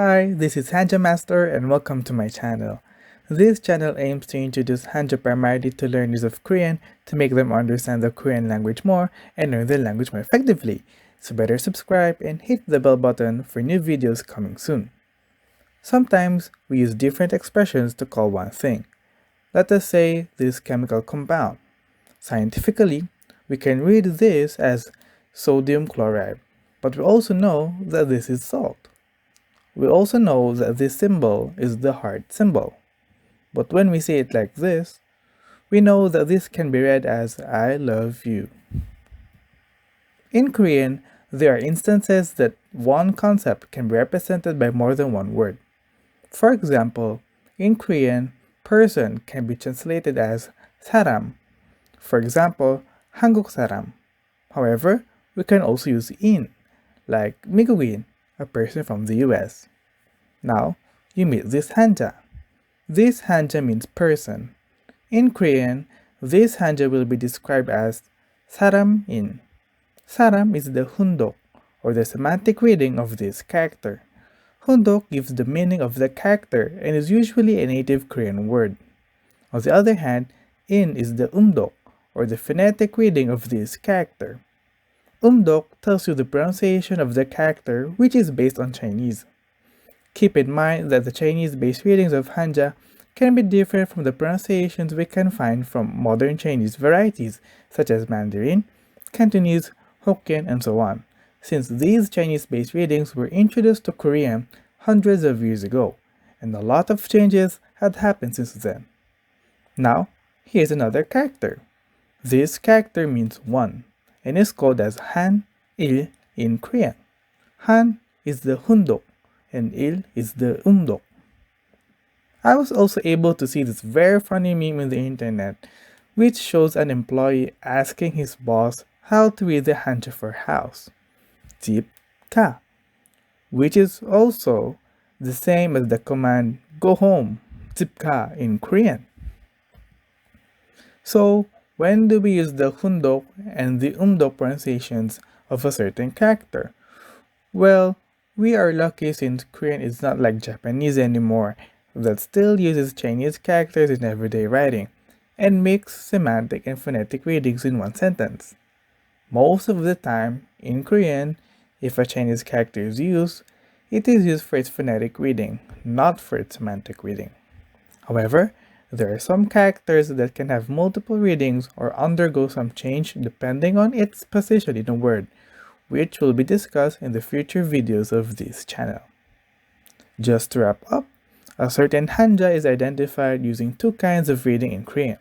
Hi, this is Hanja Master and welcome to my channel. This channel aims to introduce Hanja primarily to learners of Korean to make them understand the Korean language more and learn the language more effectively. So better subscribe and hit the bell button for new videos coming soon. Sometimes we use different expressions to call one thing. Let us say this chemical compound. Scientifically, we can read this as sodium chloride, but we also know that this is salt. We also know that this symbol is the heart symbol. But when we say it like this, we know that this can be read as I love you. In Korean, there are instances that one concept can be represented by more than one word. For example, in Korean, person can be translated as 사람. For example, 한국 사람. However, we can also use in, like 미국인, a person from the US. Now, you meet this hanja. This hanja means person. In Korean, this hanja will be described as 사람인. 사람 is the Hundok, or the semantic reading of this character. Hundok gives the meaning of the character and is usually a native Korean word. On the other hand, in is the Eumdok, or the phonetic reading of this character. Eumdok tells you the pronunciation of the character, which is based on Chinese. Keep in mind that the Chinese-based readings of Hanja can be different from the pronunciations we can find from modern Chinese varieties such as Mandarin, Cantonese, Hokkien, and so on, since these Chinese-based readings were introduced to Korean hundreds of years ago, and a lot of changes had happened since then. Now, here's another character. This character means one, and is called as Han, Il in Korean. Han is the Hundok, and Il is the Eumdok. I was also able to see this very funny meme on the internet, which shows an employee asking his boss how to read the hanja for house, 집 가, which is also the same as the command go home, 집 가 in Korean. So, when do we use the Hundok and the Eumdok pronunciations of a certain character? Well, we are lucky since Korean is not like Japanese anymore that still uses Chinese characters in everyday writing and makes semantic and phonetic readings in one sentence. Most of the time, in Korean, if a Chinese character is used, it is used for its phonetic reading, not for its semantic reading. However, there are some characters that can have multiple readings or undergo some change depending on its position in a word, which will be discussed in the future videos of this channel. Just to wrap up, a certain hanja is identified using two kinds of reading in Korean.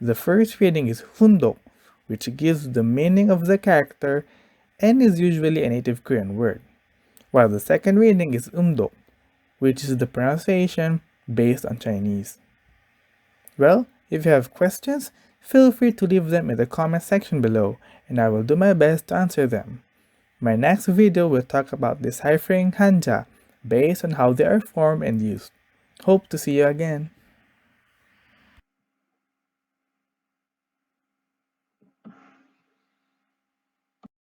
The first reading is Hundok, which gives the meaning of the character and is usually a native Korean word, while the second reading is Eumdok, which is the pronunciation based on Chinese. Well, if you have questions, feel free to leave them in the comment section below, and I will do my best to answer them. My next video will talk about deciphering hanja based on how they are formed and used. Hope to see you again.